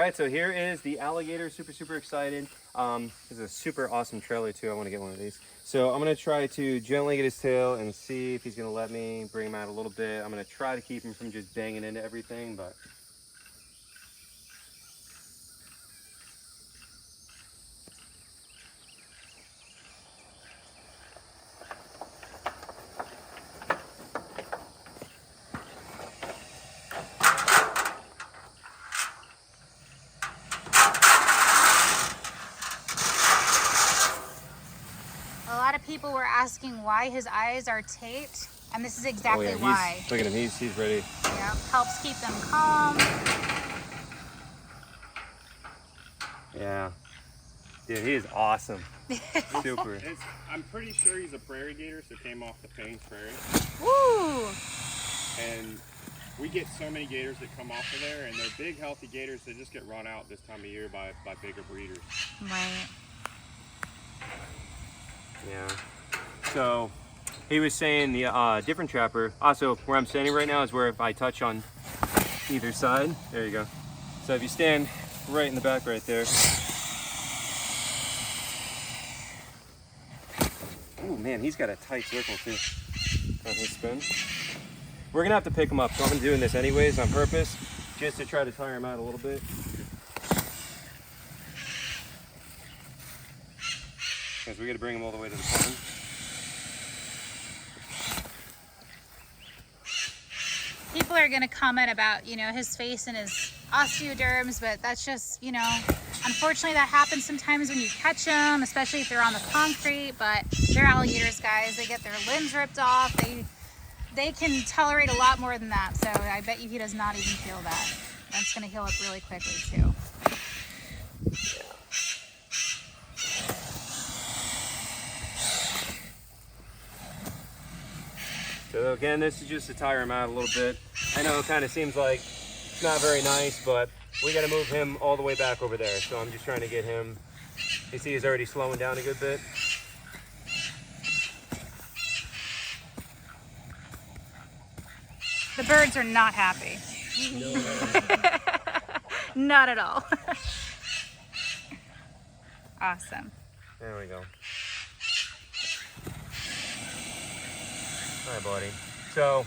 right, so here is the alligator. Super excited. This is a super awesome trailer too. I want to get one of these. So I'm gonna try to gently get his tail and see if he's gonna let me bring him out a little bit. I'm gonna try to keep him from just banging into everything, but A lot of people were asking why his eyes are taped, and this is exactly why. Look at him, he's ready. Yeah, helps keep them calm. Yeah. Dude, he is awesome. Super. I'm pretty sure he's a prairie gator, so came off the Plains Prairie. Woo! And we get so many gators that come off of there, and they're big, healthy gators. They just get run out this time of year by bigger breeders. Right. Yeah. So he was saying the different trapper. Also, where I'm standing right now is where if I touch on either side, there you go. So if you stand right in the back right there. Oh man, he's got a tight circle too on his spin. We're gonna have to pick him up, so I'm doing this anyways on purpose, just to try to tire him out a little bit. Because we gotta bring him all the way to the pond. People are gonna comment about, you know, his face and his osteoderms, but that's just, you know, unfortunately that happens sometimes when you catch them, especially if they're on the concrete. But they're alligators, guys. They get their limbs ripped off. They can tolerate a lot more than that. So I bet you he does not even feel that. That's gonna heal up really quickly too. So again, this is just to tire him out a little bit. I know it kind of seems like it's not very nice, but we got to move him all the way back over there. So I'm just trying to get him. You see he's already slowing down a good bit. The birds are not happy. Not at all. Awesome. There we go. All right, buddy. So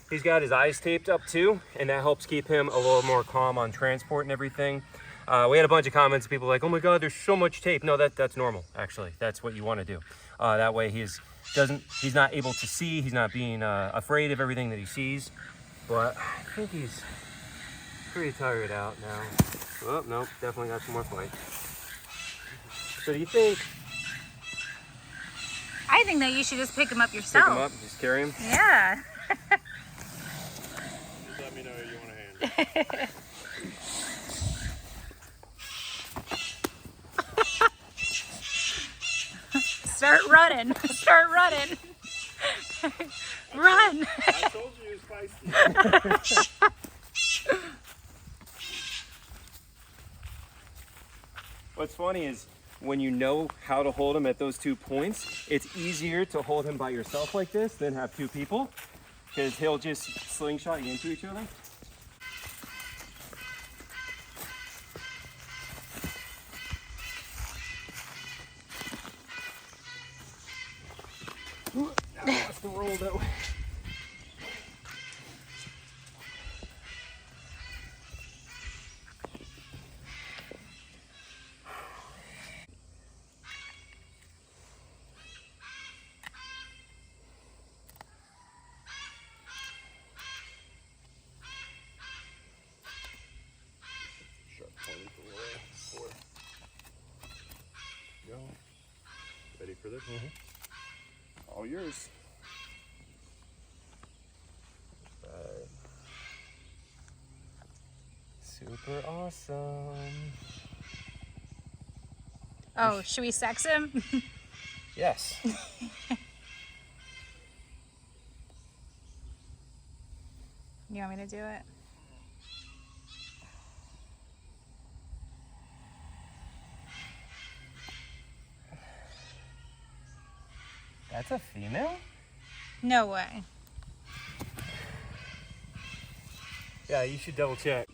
he's got his eyes taped up too, and that helps keep him a little more calm on transport and everything. We had a bunch of comments, people like, oh my God, there's so much tape. No, that's normal, actually. That's what you want to do. That way he's not able to see, he's not being afraid of everything that he sees. But I think he's pretty tired out now. Oh, nope, definitely got some more fight. So do you think... I think that you should just pick him up yourself. Pick him up, just carry him? Yeah. Just let me know who you want to hand. Start running. Start running. Run. I told you he was feisty. What's funny is when you know how to hold him at those 2 points, it's easier to hold him by yourself like this than have 2 people, because he'll just slingshot you into each other. Now he wants to roll that way. Go. Ready for this? All yours. Super awesome. Oh, should we sex him? Yes. You want me to do it? That's a female? No way. Yeah, you should double check.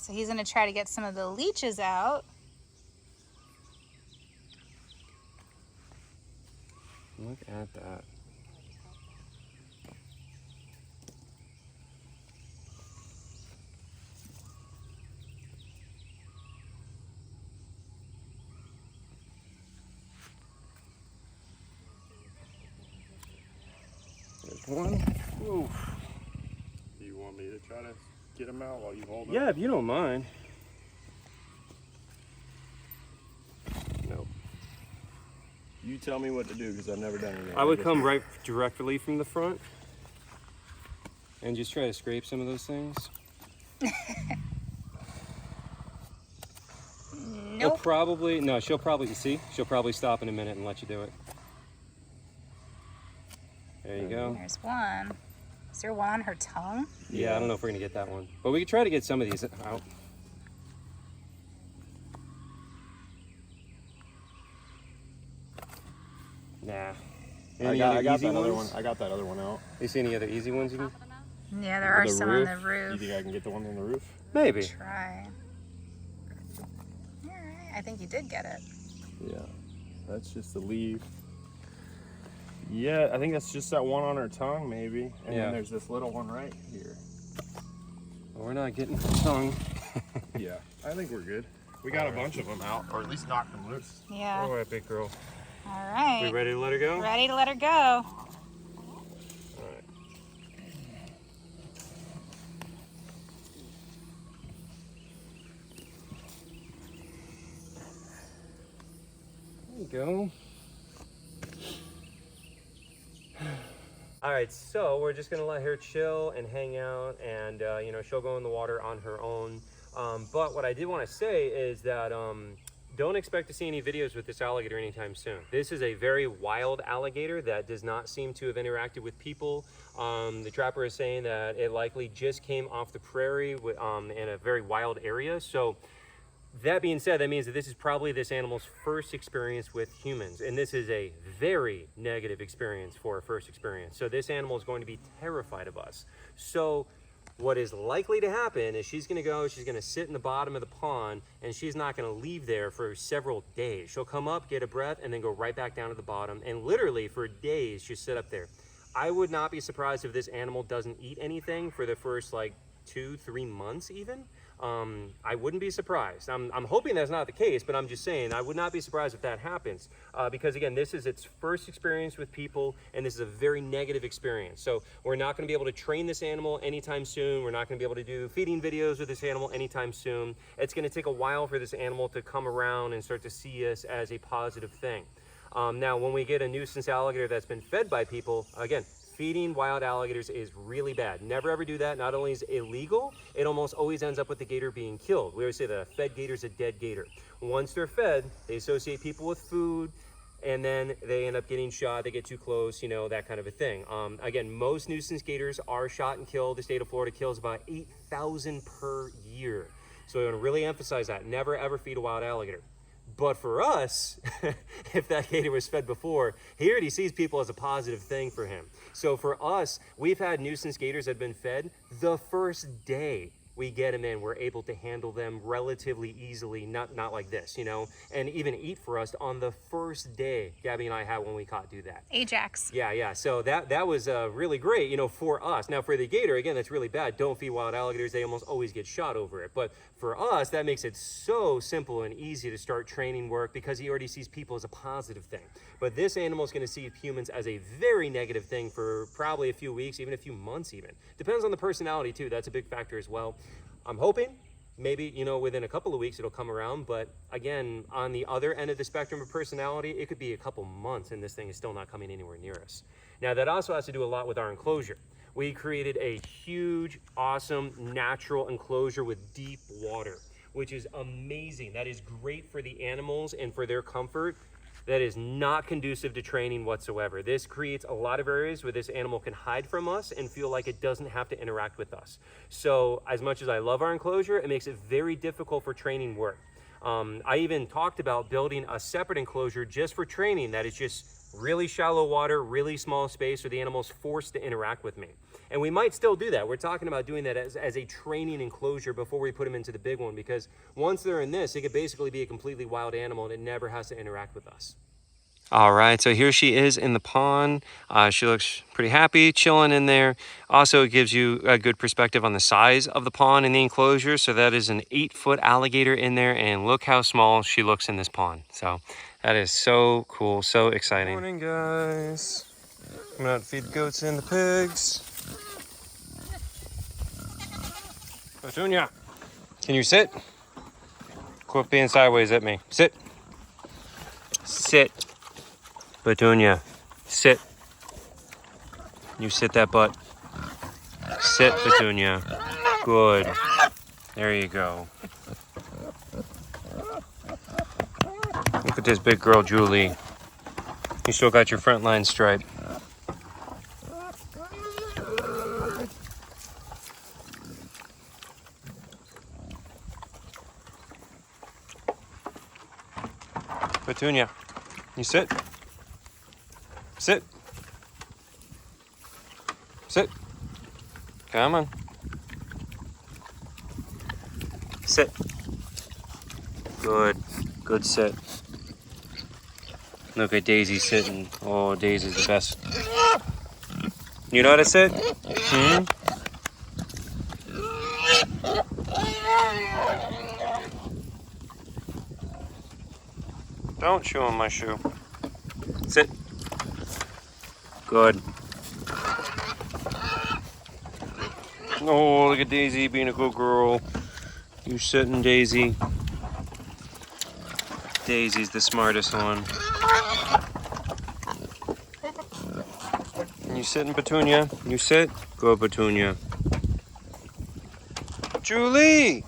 So he's gonna try to get some of the leeches out. Look at that. There's one. Oof. Do you want me to try to get him out while you hold him? Yeah, if you don't mind. Nope. You tell me what to do, because I've never done anything. I would come right directly from the front and just try to scrape some of those things. He'll Nope. probably, no, she'll probably, see, she'll probably stop in a minute and let you do it. There you go. There's one. Is there one on her tongue? Yeah, I don't know if we're gonna get that one, but we could try to get some of these out. Nah. I got that other one. I got that other one out. You see any other easy ones you can? Yeah, there are The some roof? on the roof. You think I can get the ones on the roof? Maybe. Try. All right, I think you did get it. Yeah. That's just the leaf. Yeah, I think that's just that one on her tongue, maybe. And Yeah. then there's this little one right here. Well, we're not getting the tongue. Yeah, I think we're good. We got a bunch of them out, or at least knocked them loose. Yeah. All right, big girl. All right. We ready to let her go? Ready to let her go. All right. There you go. All right, so we're just gonna let her chill and hang out, and you know, she'll go in the water on her own. But what I did want to say is that don't expect to see any videos with this alligator anytime soon. This is a very wild alligator that does not seem to have interacted with people. The trapper is saying that it likely just came off the prairie in a very wild area. So that being said, that means that this is probably this animal's first experience with humans, and this is a very negative experience for a first experience. So this animal is going to be terrified of us. So what is likely to happen is she's going to sit in the bottom of the pond, and she's not going to leave there for several days. She'll come up, get a breath, and then go right back down to the bottom, and literally for days she'll sit up there. I would not be surprised if this animal doesn't eat anything for the first like 2-3 months even. I wouldn't be surprised. I'm hoping that's not the case, but I'm just saying I would not be surprised if that happens, because again, this is its first experience with people, and this is a very negative experience. So we're not going to be able to train this animal anytime soon. We're not going to be able to do feeding videos with this animal anytime soon. It's going to take a while for this animal to come around and start to see us as a positive thing. Now, when we get a nuisance alligator that's been fed by people, again, feeding wild alligators is really bad. Never ever do that. Not only is it illegal, it almost always ends up with the gator being killed. We always say that a fed gator is a dead gator. Once they're fed, they associate people with food, and then they end up getting shot. They get too close, you know, that kind of a thing. Again, most nuisance gators are shot and killed. The state of Florida kills about 8,000 per year. So I want to really emphasize that. Never ever feed a wild alligator. But for us, if that gator was fed before, he already sees people as a positive thing for him. So for us, we've had nuisance gators that have been fed the first day we get them in, we're able to handle them relatively easily, not like this, you know, and even eat for us on the first day Gabby and I had when we caught do that. Ajax. Yeah. So that was really great, you know, for us. Now for the gator, again, that's really bad. Don't feed wild alligators. They almost always get shot over it. But for us, that makes it so simple and easy to start training work because he already sees people as a positive thing. But this animal is going to see humans as a very negative thing for probably a few weeks, even a few months even. Depends on the personality too. That's a big factor as well. I'm hoping maybe, you know, within a couple of weeks it'll come around, but again, on the other end of the spectrum of personality, it could be a couple months and this thing is still not coming anywhere near us. Now that also has to do a lot with our enclosure. We created a huge, awesome, natural enclosure with deep water, which is amazing. That is great for the animals and for their comfort. That is not conducive to training whatsoever. This creates a lot of areas where this animal can hide from us and feel like it doesn't have to interact with us. So as much as I love our enclosure, it makes it very difficult for training work. I even talked about building a separate enclosure just for training that is just Really shallow water, really small space, or the animal's forced to interact with me. And we might still do that. We're talking about doing that as a training enclosure before we put them into the big one, because once they're in this, it could basically be a completely wild animal and it never has to interact with us. All right, so here she is in the pond. She looks pretty happy, chilling in there. Also, it gives you a good perspective on the size of the pond and the enclosure. So that is an 8-foot alligator in there, and look how small she looks in this pond. So that is so cool, so exciting. Good morning, guys. Coming out to feed the goats and the pigs. Petunia, can you sit? Quit being sideways at me. Sit. Sit. Petunia, sit. You sit that butt. Sit, Petunia. Good. There you go. Look at this big girl, Julie. You still got your front line stripe. Petunia, you sit. Sit. Sit. Come on. Sit. Good. Good sit. Look at Daisy sitting. Oh, Daisy's the best. You know how to sit? Hmm? Don't chew on my shoe. Sit. Good. Oh, look at Daisy being a good girl. You sitting, Daisy. Daisy's the smartest one. You sitting, Petunia? You sit? Good, Petunia. Julie!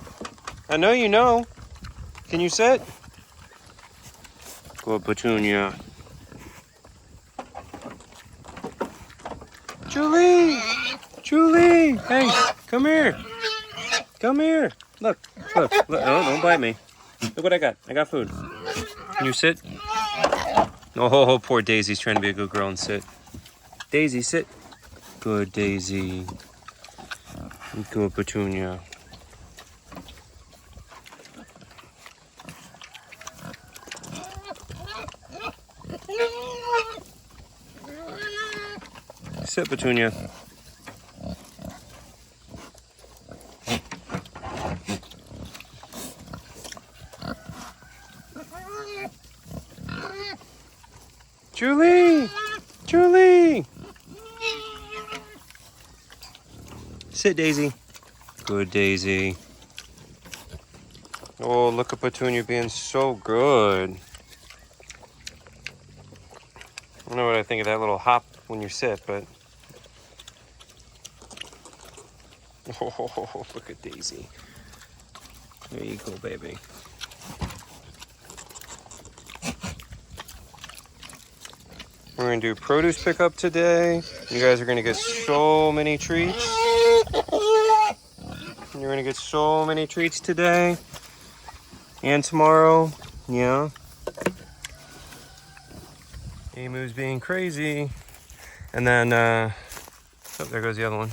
I know you know. Can you sit? Good, Petunia. Julie! Julie! Hey, come here. Come here. Look, look, look. Oh, don't bite me. Look what I got. I got food. Can you sit? Oh, poor Daisy's trying to be a good girl and sit. Daisy, sit. Good, Daisy. Good, Petunia. Sit, Petunia. Julie! Julie! Sit, Daisy. Good, Daisy. Oh, look at Petunia being so good. I don't know what I think of that little hop when you sit, but... Oh, look at Daisy. There you go, baby. We're gonna do produce pickup today. You guys are gonna get so many treats. You're gonna get so many treats today and tomorrow. Yeah. Emu's being crazy. And then, oh, there goes the other one.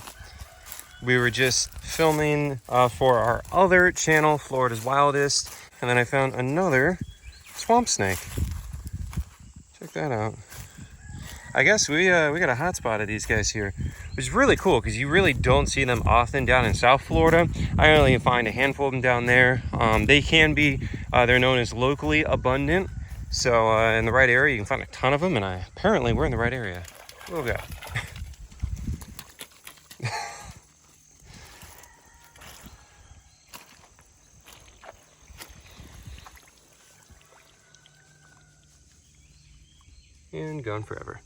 We were just filming for our other channel, Florida's Wildest. And then I found another swamp snake. Check that out. I guess we got a hot spot of these guys here, which is really cool because you really don't see them often down in South Florida. I only find a handful of them down there. They can be, they're known as locally abundant. So in the right area, you can find a ton of them, and apparently we're in the right area. Oh God. And gone forever.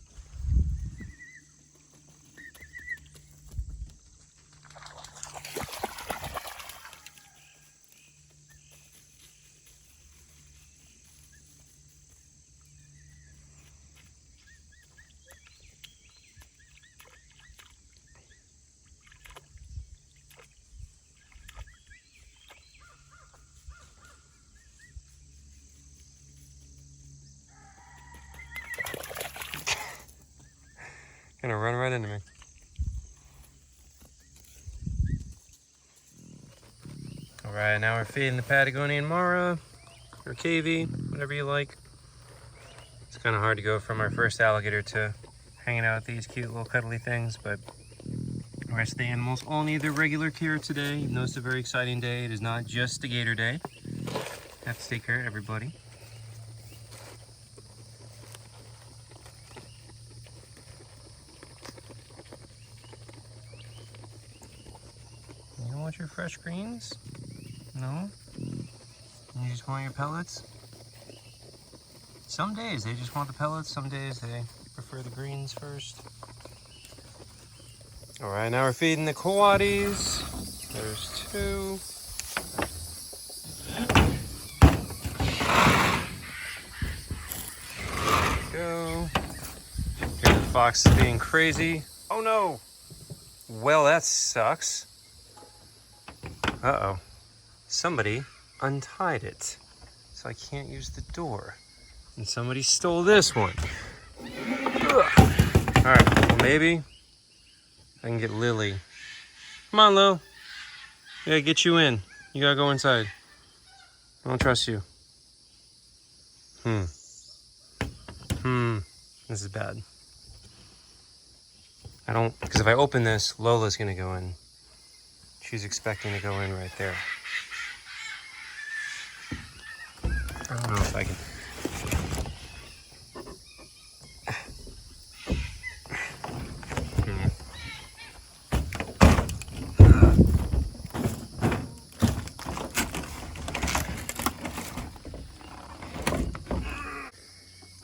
Gonna run right into me. All right, now we're feeding the Patagonian Mara, or KV, whatever you like. It's kind of hard to go from our first alligator to hanging out with these cute little cuddly things, but the rest of the animals all need their regular care today. Even though it's a very exciting day, it is not just a gator day. Have to take care of everybody. You don't want your fresh greens? No? You just want your pellets? Some days they just want the pellets, some days they prefer the greens first. All right, now we're feeding the coatis. There's 2. Go. Here the fox is being crazy. Oh no! Well, that sucks. Uh-oh. Somebody untied it, so I can't use the door. And somebody stole this one. Ugh. All right, well maybe I can get Lily. Come on, Lil. I gotta get you in. You gotta go inside. I don't trust you. This is bad. Because if I open this, Lola's gonna go in. She's expecting to go in right there. I don't know if I can.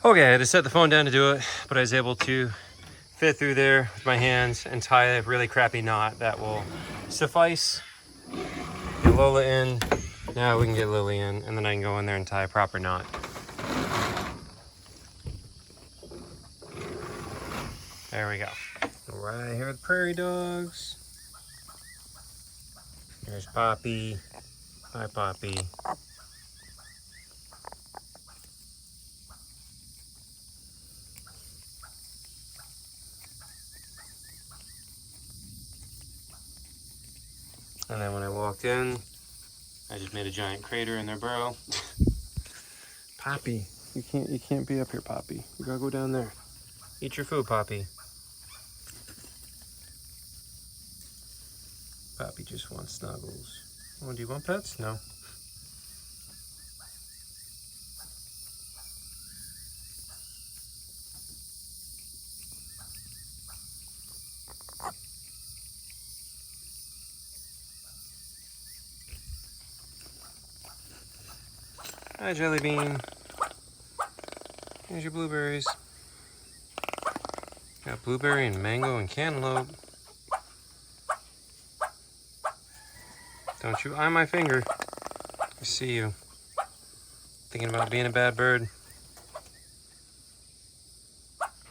Okay, I had to set the phone down to do it, but I was able to fit through there with my hands and tie a really crappy knot that will suffice. Get Lola in. Now we can get Lily in, and then I can go in there and tie a proper knot. There we go. All right, here are the prairie dogs. There's Poppy. Hi, Poppy. And then when I walked in, I just made a giant crater in their burrow. Poppy, you can't be up here, Poppy. You gotta go down there. Eat your food, Poppy. Poppy just wants snuggles. Oh, do you want pets? No. Hi, Jelly Bean. Here's your blueberries. Got blueberry and mango and cantaloupe. Don't you eye my finger. I see you. Thinking about being a bad bird.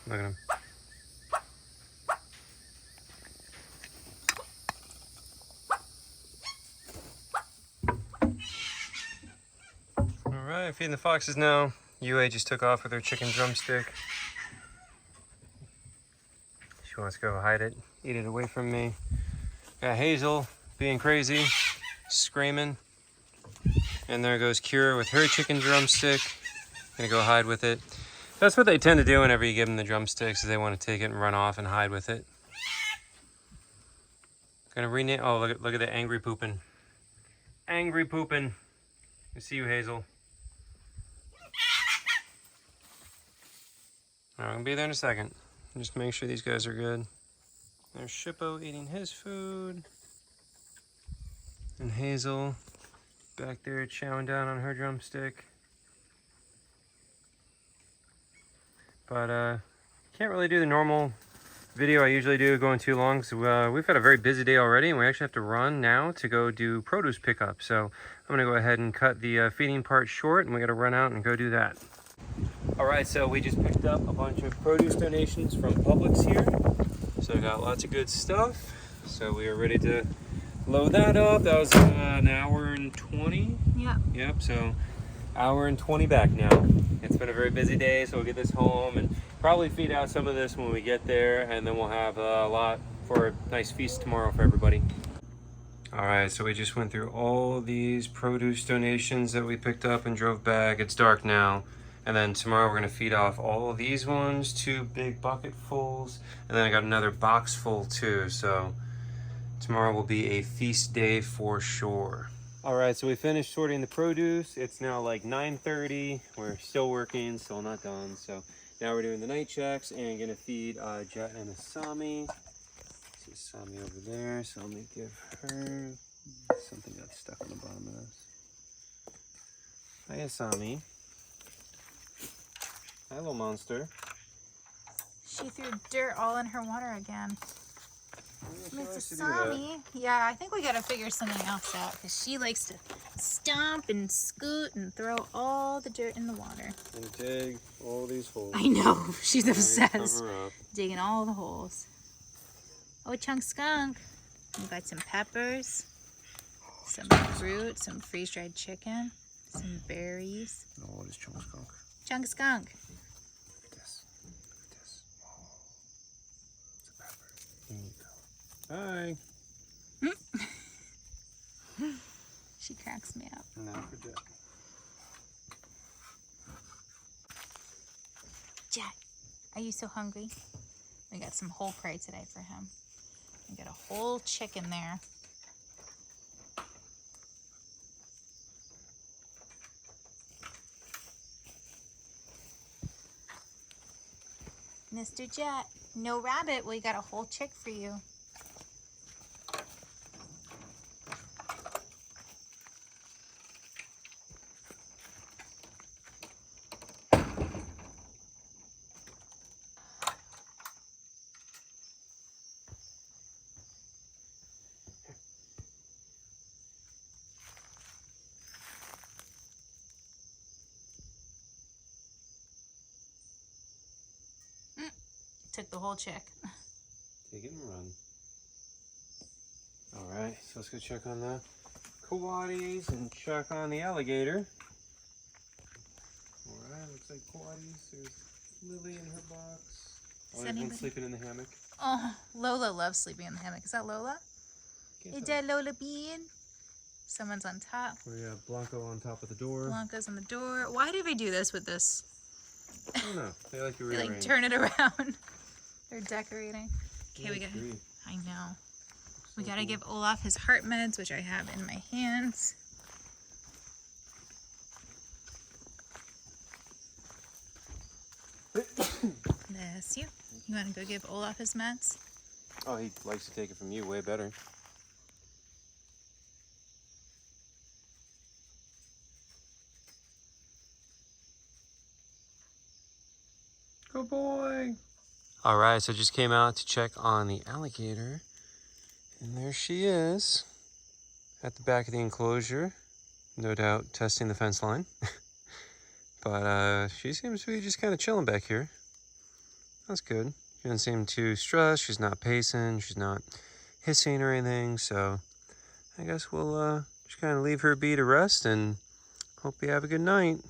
Look at him. Alright, feeding the foxes now. UA just took off with her chicken drumstick. She wants to go hide it, eat it away from me. Got Hazel being crazy, screaming. And there goes Kira with her chicken drumstick. Gonna go hide with it. That's what they tend to do whenever you give them the drumsticks, is they want to take it and run off and hide with it. Gonna rename, oh, look at the angry pooping. Angry pooping. I see you, Hazel. I'm gonna be there in a second. Just make sure these guys are good. There's Shippo eating his food. And Hazel back there chowing down on her drumstick. But can't really do the normal video I usually do going too long. So we've had a very busy day already, and we actually have to run now to go do produce pickup. So I'm gonna go ahead and cut the feeding part short, and we gotta run out and go do that. All right, so we just picked up a bunch of produce donations from Publix here. So I got lots of good stuff. So we are ready to load that up. That was an hour and 20. Yeah. Yep, so hour and 20 back now. It's been a very busy day, so we'll get this home and probably feed out some of this when we get there, and then we'll have a lot for a nice feast tomorrow for everybody. All right, so we just went through all these produce donations that we picked up and drove back. It's dark now. And then tomorrow we're gonna feed off all of these ones, 2 big bucketfuls, and then I got another box full too. So tomorrow will be a feast day for sure. All right, so we finished sorting the produce. It's now like 9:30. We're still working, still not done. So now we're doing the night checks and gonna feed Jet and Asami. See Asami over there, so let me give her, something got stuck on the bottom of this. Hi Asami. Hi, little monster. She threw dirt all in her water again. She Miss likes to do that. Asami. Yeah, I think we gotta figure something else out because she likes to stomp and scoot and throw all the dirt in the water. And dig all these holes. I know. She's And obsessed. cover up. Digging all the holes. Oh, Chunk Skunk. We got some peppers, some fruit, some freeze-dried chicken, some berries. Oh, what is Chunk Skunk? Chunk Skunk. Look at this. Look at this. Oh, it's a pepper. Here you go. Hi. She cracks me up. Now for Jet. Jet, are you so hungry? We got some whole prey today for him. We got a whole chicken there. Mr. Jet, no rabbit. We got a whole chick for you. Took the whole chick. Take it and run. All right, so let's go check on the coatis and check on the alligator. All right, looks like coatis. There's Lily in her box. Oh, there's one sleeping in the hammock. Oh, Lola loves sleeping in the hammock. Is that Lola? Is that Lola Bean? Someone's on top. We have Blanco on top of the door. Blanca's on the door. Why do they do this with this? I don't know. They like to They rearrange. like turn it around. They're decorating. Okay, we got. Three. I know. We gotta give Olaf his heart meds, which I have in my hands. Bless you. You wanna go give Olaf his meds? Oh, he likes to take it from you way better. Good boy. All right, so just came out to check on the alligator, and there she is at the back of the enclosure, no doubt testing the fence line. But she seems to be just kind of chilling back here. That's good. She doesn't seem too stressed. She's not pacing. She's not hissing or anything. So I guess we'll just kind of leave her be to rest and hope you have a good night.